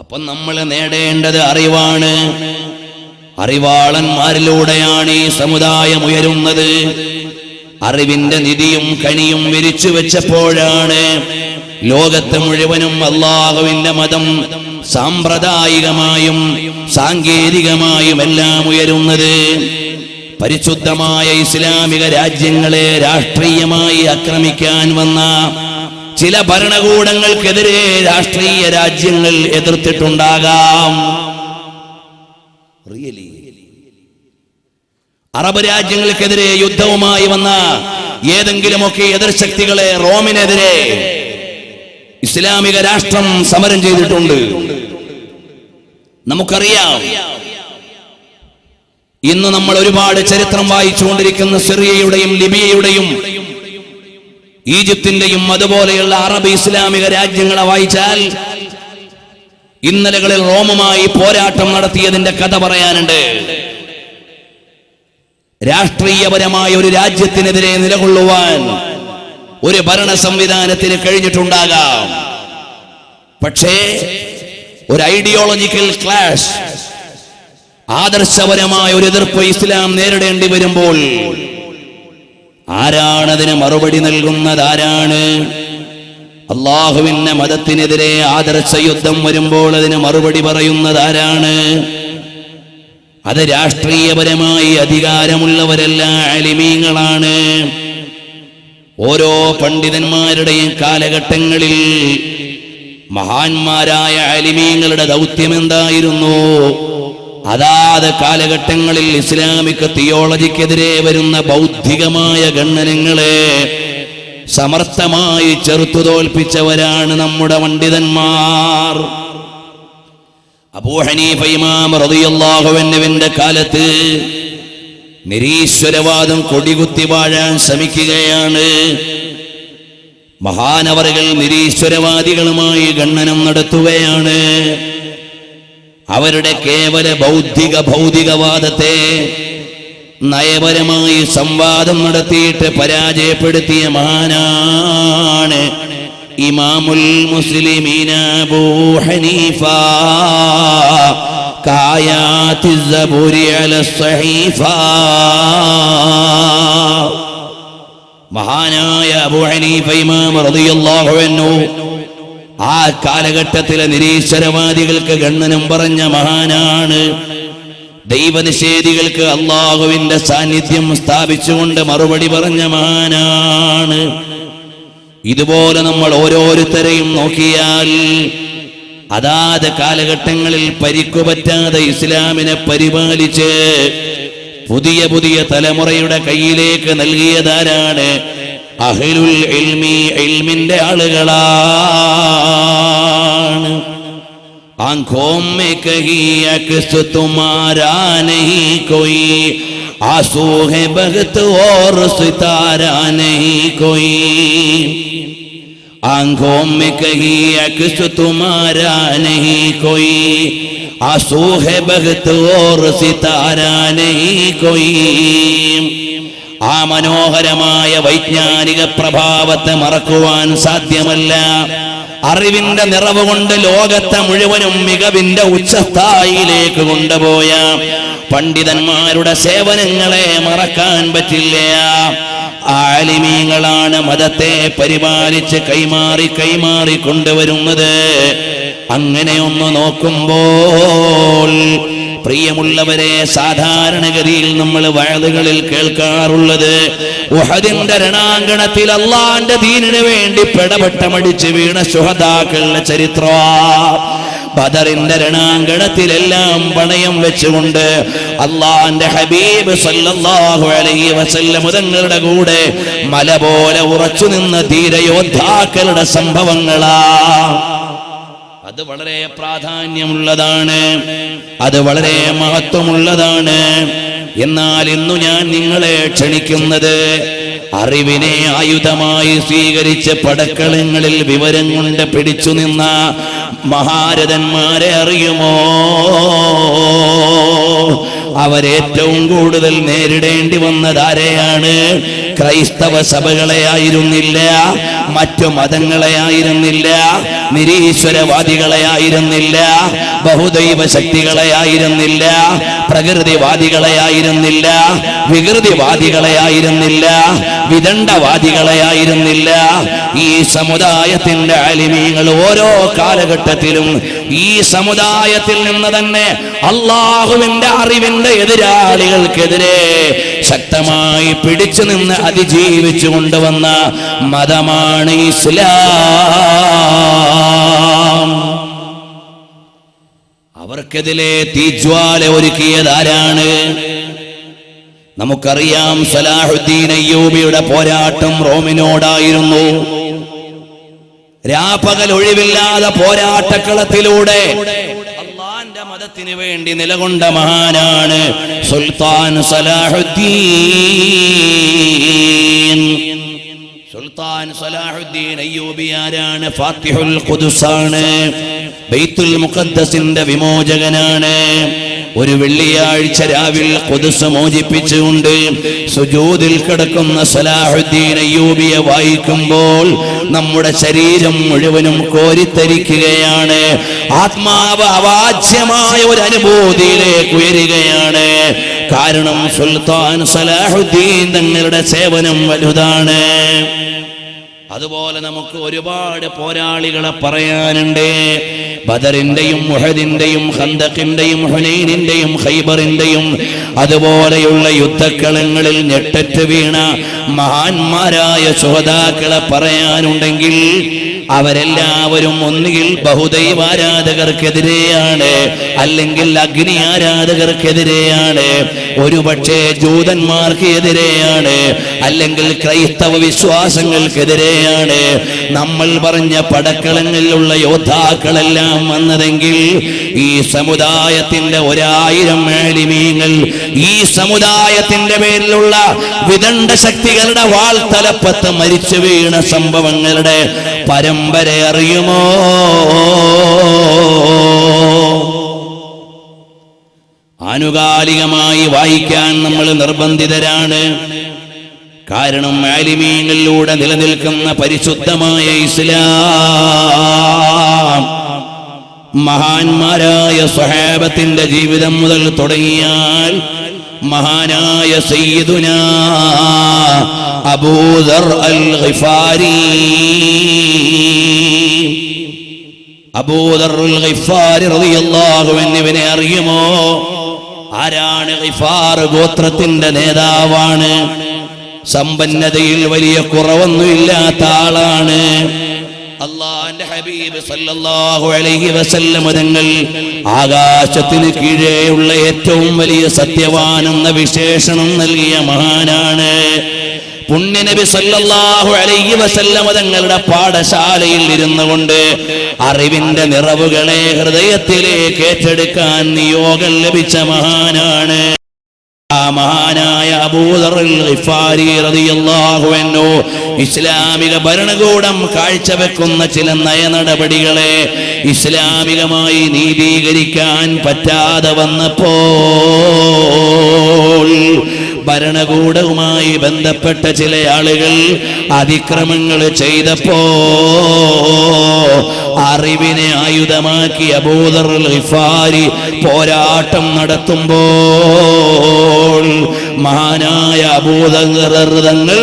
അപ്പം നമ്മൾ നേടേണ്ടത് അറിവാണ്. അറിവാളന്മാരിലൂടെയാണ് ഈ സമുദായം ഉയരുന്നത്. അറിവിന്റെ നിധിയും കണിയും വിരിച്ചു വെച്ചപ്പോഴാണ് ലോകത്ത് മുഴുവനും അല്ലാഹുവിന്റെ മതം സാമ്പ്രദായികമായും സാങ്കേതികമായും എല്ലാം ഉയരുന്നത്. പരിശുദ്ധമായ ഇസ്ലാമിക രാജ്യങ്ങളെ രാഷ്ട്രീയമായി ആക്രമിക്കാൻ വന്ന ചില ഭരണകൂടങ്ങൾക്കെതിരെ രാഷ്ട്രീയ രാജ്യങ്ങൾ എതിർത്തിട്ടുണ്ടാകാം. അറബ് രാജ്യങ്ങൾക്കെതിരെ യുദ്ധവുമായി വന്ന ഏതെങ്കിലുമൊക്കെ എതിർശക്തികളെ റോമിനെതിരെ ഇസ്ലാമിക രാഷ്ട്രം സമരം ചെയ്തിട്ടുണ്ട്. നമുക്കറിയാം, ഇന്ന് നമ്മൾ ഒരുപാട് ചരിത്രം വായിച്ചുകൊണ്ടിരിക്കുന്ന സിറിയയുടെയും ലിബിയയുടെയും ഈജിപ്തിന്റെയും അതുപോലെയുള്ള അറബ് ഇസ്ലാമിക രാജ്യങ്ങളെ വായിച്ചാൽ ഇന്നലകളിൽ റോമുമായി പോരാട്ടം നടത്തിയതിന്റെ കഥ പറയാനുണ്ട്. രാഷ്ട്രീയപരമായ ഒരു രാജ്യത്തിനെതിരെ നിലകൊള്ളുവാൻ ഒരു ഭരണ സംവിധാനത്തിന് കഴിഞ്ഞിട്ടുണ്ടാകാം. പക്ഷേ ഒരു ഐഡിയോളജിക്കൽ ക്ലാഷ്, ആദർശപരമായ ഒരു എതിർപ്പ് ഇസ്ലാം നേരിടേണ്ടി വരുമ്പോൾ ആരാണതിന് മറുപടി നൽകുന്നത്? ആരാണ്? അല്ലാഹുവിന്റെ മതത്തിനെതിരെ ആദർശ യുദ്ധം വരുമ്പോൾ അതിന് മറുപടി പറയുന്നത് ആരാണ്? അത് രാഷ്ട്രീയപരമായി അധികാരമുള്ളവരല്ല, ആലിമീങ്ങളാണ്. ഓരോ പണ്ഡിതന്മാരുടെയും കാലഘട്ടങ്ങളിൽ മഹാന്മാരായ ആലിമീങ്ങളുടെ ദൗത്യം എന്തായിരുന്നു? അതാത് കാലഘട്ടങ്ങളിൽ ഇസ്ലാമിക് തിയോളജിക്കെതിരെ വരുന്ന ബൗദ്ധികമായ ഗണ്ണനങ്ങളെ സമർത്ഥമായി ചെറുത്തു തോൽപ്പിച്ചവരാണ് നമ്മുടെ പണ്ഡിതന്മാർ. അബൂ ഹനീഫ ഇമാം റളിയല്ലാഹു അൻഹുവിന്റെ കാലത്ത് നിരീശ്വരവാദം കൊടികുത്തി വാഴാൻ ശ്രമിക്കുകയാണ്. മഹാനവറുകൾ നിരീശ്വരവാദികളുമായി ഗണ്ണനം നടത്തുകയാണ്. അവരുടെ കേവല ഭൗതികവാദത്തെ നയപരമായി സംവാദം നടത്തിയിട്ട് പരാജയപ്പെടുത്തിയ മഹാനാണ് ഇമാമുൽ മുസ്ലിമീന അബൂ ഹനീഫ. കായാതി സബൂരി അല സഹീഫ. മഹാനായ അബൂ ഹനീഫ ഇമാം റളിയല്ലാഹു അൻഹു ആ കാലഘട്ടത്തിലെ നിരീശ്വരവാദികൾക്ക് ഗണ്ണനം പറഞ്ഞ മഹാനാണ്. ദൈവനിഷേധികൾക്ക് അല്ലാഹുവിന്റെ സാന്നിധ്യം സ്ഥാപിച്ചുകൊണ്ട് മറുപടി പറഞ്ഞ മഹാനാണ്. ഇതുപോലെ നമ്മൾ ഓരോരുത്തരെയും നോക്കിയാൽ അതാത് കാലഘട്ടങ്ങളിൽ പരിക്കുപറ്റാതെ ഇസ്ലാമിനെ പരിപാലിച്ച് പുതിയ പുതിയ തലമുറയുടെ കയ്യിലേക്ക് നൽകിയതാരാണ്? അഹ്ലുൽ ഇൽമി, ഇൽമിന്റെ ആളുകളാണ്. ആँखों में कहीं अक्स तुम्हारा नहीं कोई, आंसू है बख्त और सितारा नहीं कोई. आँखों में कहीं अक्स तुम्हारा नहीं कोई, आंसू है बख्त और सितारा नहीं कोई. ആ മനോഹരമായ വൈജ്ഞാനിക പ്രഭാവത്തെ മറക്കുവാൻ സാധ്യമല്ല. അറിവിന്റെ നിറവ് കൊണ്ട് ലോകത്തെ മുഴുവനും മികവിന്റെ ഉച്ചസ്ഥായിലേക്ക് കൊണ്ടുപോയ പണ്ഡിതന്മാരുടെ സേവനങ്ങളെ മറക്കാൻ പറ്റില്ല. ആലിമീങ്ങളാണ് മതത്തെ പരിപാലിച്ച് കൈമാറി കൊണ്ടുവരുന്നത്. അങ്ങനെ ഒന്ന് നോക്കുമ്പോൾ പ്രിയമുള്ളവരെ, സാധാരണഗതിയിൽ നമ്മൾ വഅദുകളിൽ കേൾക്കാറുള്ളത് ഉഹദിന്റെ രണാങ്കണത്തിൽ അള്ളാന്റെ ദീനിന് വേണ്ടി പെടപെട്ടമടിച്ച് വീണ ശുഹദാക്കളുടെ ചരിത്രമാണ്. ബദറിന്റെ രണാങ്കണത്തിലെല്ലാം പണയം വെച്ചുകൊണ്ട് അള്ളാന്റെ ഹബീബ് സല്ലല്ലാഹു അലൈഹി വസല്ലം തങ്ങളുടെ കൂടെ മല പോലെ ഉറച്ചു നിന്ന ധീരയോദ്ധാക്കളുടെ സംഭവങ്ങളാണ്. അത് വളരെ പ്രാധാന്യമുള്ളതാണ്, അത് വളരെ മഹത്വമുള്ളതാണ്. എന്നാൽ ഇന്നു ഞാൻ നിങ്ങളെ ക്ഷണിക്കുന്നത് അറിവിനെ ആയുധമായി സ്വീകരിച്ച് പടക്കളങ്ങളിൽ വിവരം കൊണ്ട് പിടിച്ചു നിന്ന മഹാരഥന്മാരെ അറിയുമോ? അവരേറ്റവും കൂടുതൽ നേരിടേണ്ടി വന്നത് ആരെയാണ്? ക്രൈസ്തവ സഭകളെ ആയിരുന്നില്ല, മറ്റു മതങ്ങളെ ആയിരുന്നില്ല, നിരീശ്വരവാദികളെ ആയിരുന്നില്ല, ബഹുദൈവ ശക്തികളെ ആയിരുന്നില്ല, പ്രകൃതിവാദികളെ ആയിരുന്നില്ല, വികൃതിവാദികളെ ആയിരുന്നില്ല, വിദണ്ഡവാദികളെ ആയിരുന്നില്ല. ഈ സമുദായത്തിന്റെ ആലിമീങ്ങൾ ഓരോ കാലഘട്ടത്തിലും ഈ സമുദായത്തിൽ നിന്ന് തന്നെ അള്ളാഹുവിന്റെ അറിവിന്റെ എതിരാളികൾക്കെതിരെ ശക്തമായി പിടിച്ചു നിന്ന് അതിജീവിച്ചു കൊണ്ടുവന്ന മതമാണ് ഇസ്ലാം. അവർക്കെതിരെ തീജ്വാല ഒരുക്കിയതാരാണ്? നമുക്കറിയാം, സലാഹുദ്ദീൻ അയ്യൂബിയുടെ പോരാട്ടം റോമിനോടായിരുന്നു. രാപ്പകൽ ഒഴിവില്ലാതെ പോരാട്ടക്കളത്തിലൂടെ അള്ളാന്റെ മതത്തിന് വേണ്ടി നിലകൊണ്ട മഹാനാണ് സുൽത്താൻ സലാഹുദ്ദീൻ. സുൽത്താൻ സലാഹുദ്ദീൻ അയ്യൂബി ആരാണ്? ഫാത്തിഹുൽ ഖുദ്സാണ്, ബൈത്തുൽ മുഖദ്ദസിന്റെ വിമോചകനാണ്. ഒരു വെള്ളിയാഴ്ച രാവിൽ ഖുദ്സ് മോചിപ്പിച്ചുകൊണ്ട് സുജൂദിൽ കിടക്കുന്ന സലാഹുദ്ദീൻ അയ്യൂബിയെ വായിക്കുമ്പോൾ നമ്മുടെ ശരീരം മുഴുവനും കോരിത്തരിക്കുകയാണ്. ആത്മാവ് അവാച്യമായ ഒരു അനുഭൂതിയിലേക്ക് ഉയരുകയാണ്. കാരണം സുൽത്താൻ സലാഹുദ്ദീൻ തങ്ങളുടെ സേവനം വലുതാണ്. അതുപോലെ നമുക്ക് ഒരുപാട് പോരാളികളെ പറയാനുണ്ട്. ബദറിന്റെയും ഉഹദിന്റെയും ഖന്തഖിന്റെയും ഹുനൈനിന്റെയും ഖൈബറിന്റെയും അതുപോലെയുള്ള യുദ്ധക്കളങ്ങളിൽ ഞെട്ടറ്റ് വീണ മഹാന്മാരായ ശുഹദാക്കളെ പറയാനുണ്ടെങ്കിൽ അവരെല്ലാവരും ഒന്നുകിൽ ബഹുദൈവാരാധകർക്കെതിരെയാണ്, അല്ലെങ്കിൽ അഗ്നി ആരാധകർക്കെതിരെയാണ്, ഒരുപക്ഷെ ജൂതന്മാർക്ക് എതിരെയാണ്, അല്ലെങ്കിൽ ക്രൈസ്തവ വിശ്വാസങ്ങൾക്കെതിരെയാണ്. നമ്മൾ പറഞ്ഞ പടക്കളങ്ങളിലുള്ള യോദ്ധാക്കളെല്ലാം വന്നതെങ്കിൽ ഈ സമുദായത്തിന്റെ 1000 ആലിമീങ്ങൾ ഈ സമുദായത്തിന്റെ പേരിലുള്ള വിദണ്ഡ ശക്തികളുടെ വാൾത്തലപ്പത്ത് മരിച്ചു വീണ സംഭവങ്ങളുടെ പരമ്പര അറിയുമോ? ആനുകാലികമായി വായിക്കാൻ നമ്മൾ നിർബന്ധിതരാണ്. കാരണം ആലിമീങ്ങളിലൂടെ നിലനിൽക്കുന്ന പരിശുദ്ധമായ ഇസ്ലാം മഹാന്മാരായ സ്വഹാബത്തിന്റെ ജീവിതം മുതൽ തുടങ്ങിയാൽ മഹാനായ സയ്യിദുനാ അബൂദർ അൽ ഗിഫാരി, അബൂദർ അൽ ഗിഫാരി റളിയല്ലാഹു അൻഹുവിനെ അറിയുമോ? ആരാണ്? ഗിഫാർ ഗോത്രത്തിന്റെ നേതാവാണ്. സമ്പന്നതയിൽ വലിയ കുറവൊന്നുമില്ലാത്ത ആളാണ്. അല്ലാഹുവിന്റെ ഹബീബ് സല്ലല്ലാഹു അലൈഹി വസല്ലം തങ്ങൾ ആകാശത്തിന് കീഴെയുള്ള ഏറ്റവും വലിയ സത്യവാൻ എന്ന വിശേഷണം നൽകിയ മഹാനാണ്. പുണ്യനബി സല്ലല്ലാഹു അലൈഹി വസല്ലം തങ്ങളുടെ പാഠശാലയിൽ ഇരുന്നുകൊണ്ട് അറിവിന്റെ നിറവുകളെ ഹൃദയത്തിലേക്ക് ഏറ്റെടുക്കാൻ നിയോഗം ലഭിച്ച മഹാനാണ്. ആ മഹാനായ അബൂദർ അൽ ഗിഫാരി റളിയല്ലാഹു അൻഹു ഇസ്ലാമിക ഭരണകൂടം കാഴ്ചവെക്കുന്ന ചില നയനടപടികളെ ഇസ്ലാമികമായി നീതീകരിക്കാൻ പറ്റാതെ വന്നപ്പോൾ ഭരണകൂടവുമായി ബന്ധപ്പെട്ട ചില ആളുകൾ അതിക്രമങ്ങൾ ചെയ്തപ്പോ അറിവിനെ ആയുധമാക്കി അബൂദർ അൽ ഗിഫാരി പോരാട്ടം നടത്തുമ്പോൾ മഹാനായ അബൂദർ തങ്ങൾ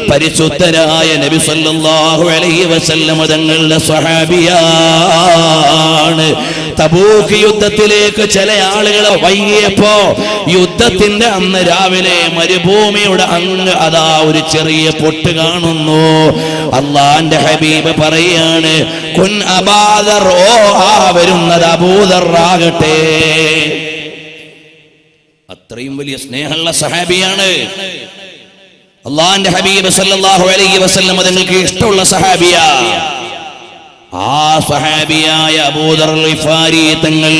പരിശുദ്ധരായ നബി സല്ലല്ലാഹു അലൈഹി വസല്ലം തങ്ങളുടെ സ്വഹാബിയാണ്. തബൂക്ക് യുദ്ധത്തിലേക്ക് ചില ആളുകൾ വൈകിയപ്പോ യുദ്ധത്തിന്റെ അന്ന് രാവിലെ മരുഭൂമിയുടെ അങ്ങ് അതാ ഒരു ചെറിയ പൊട്ട് കാണുന്നു. അള്ളാന്റെ ഹബീബ് പറയാണ്, കുൻ അബൂദർ, ഓ ആ വരുന്നത് അബൂദർ ആകട്ടെ. അത്രയും വലിയ സ്നേഹമുള്ള സഹാബിയാണ്. അള്ളാന്റെ ഹബീബ് സല്ലല്ലാഹു അലൈഹി വസല്ലം തങ്ങൾക്ക് ഇഷ്ടമുള്ള സഹാബിയാ. ആ സഹാബിയായ അബൂദർ അൽ ഗിഫാരി തങ്ങൾ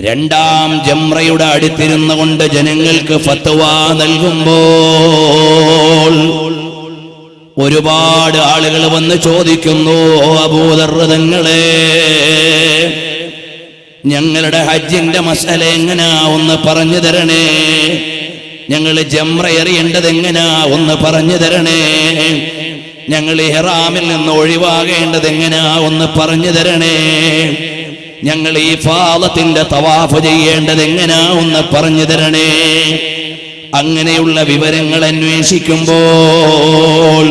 രണ്ടാം ജംറയുടെ അടുത്തിരുന്നു കൊണ്ട് ജനങ്ങൾക്ക് ഫത്വ നൽകുമ്പോൾ ഒരുപാട് ആളുകൾ വന്ന് ചോദിക്കുന്നു, അബൂദർ തങ്ങളെ, ഞങ്ങളുടെ ഹജ്ജിന്റെ മസല എങ്ങനാ ഒന്ന് പറഞ്ഞു തരണേ. ഞങ്ങൾ ജംറ എറിയേണ്ടത് എങ്ങനാ ഒന്ന് പറഞ്ഞു തരണേ. ഞങ്ങൾ ഇഹ്റാമിൽ നിന്ന് ഒഴിവാകേണ്ടത് എങ്ങനാ ഒന്ന് പറഞ്ഞു തരണേ. ഞങ്ങൾ ഈ ഇഫാദത്തിന്റെ തവാഫ് ചെയ്യേണ്ടത് എങ്ങനാ ഒന്ന് പറഞ്ഞു തരണേ. അങ്ങനെയുള്ള വിവരങ്ങൾ അന്വേഷിക്കുമ്പോൾ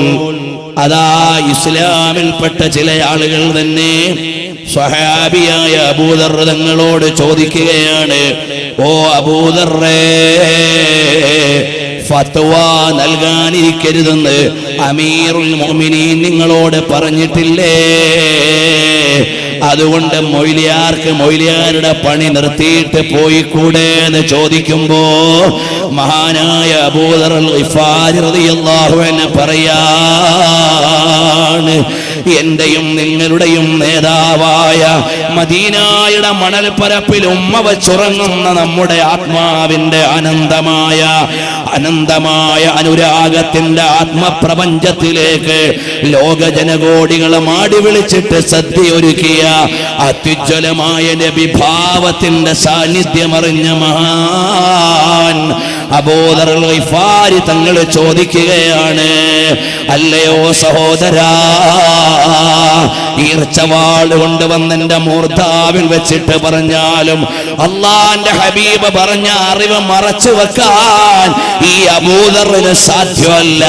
അതാ ഇസ്ലാമിൽപ്പെട്ട ചില ആളുകൾ തന്നെ സ്വഹാബിയായ അബൂദർ തങ്ങളോട് ചോദിക്കുകയാണ്, ഓ അബൂദറേ, ഫത്വ നൽകാനിരിക്കരുതെന്ന് അമീറുൽ മുഅ്മിനീൻ നിങ്ങളോട് പറഞ്ഞിട്ടില്ലേ? അതുകൊണ്ട് മൊയ്ലിയാരുടെ പണി നിർത്തിയിട്ട് പോയിക്കൂടെ എന്ന് ചോദിക്കുമ്പോ മഹാനായ അബൂദർ ഗിഫാരി റളിയല്ലാഹു അൻഹു പറയാണ്, എന്റെയും നിങ്ങളുടെയും നേതാവായ മദീനായുടെ മണൽപ്പരപ്പിൽ ഉമ്മ വച്ചുറങ്ങുന്ന നമ്മുടെ ആത്മാവിന്റെ അനന്തമായ അനുരാഗത്തിന്റെ ആത്മപ്രപഞ്ചത്തിലേക്ക് ലോക ജനകോടികൾ മാടി വിളിച്ചിട്ട് സദ്യ ഒരുക്കിയ അത്യുജ്വലമായ നബിഭാവത്തിന്റെ സാന്നിധ്യമറിഞ്ഞ മഹാൻ അബൂദർ ഗിഫാരി തങ്ങൾ ചോദിക്കുകയാണ്, അല്ലയോ സഹോദരാ, ഈർച്ചവാൾ കൊണ്ടുവന്ന് എന്റെ മൂർധാവിൽ വെച്ചിട്ട് പറഞ്ഞാലും അള്ളാന്റെ ഹബീബ് പറഞ്ഞ അറിവ് മറച്ചു വെക്കാൻ ഈ അബൂദറിന് സാധ്യമല്ല.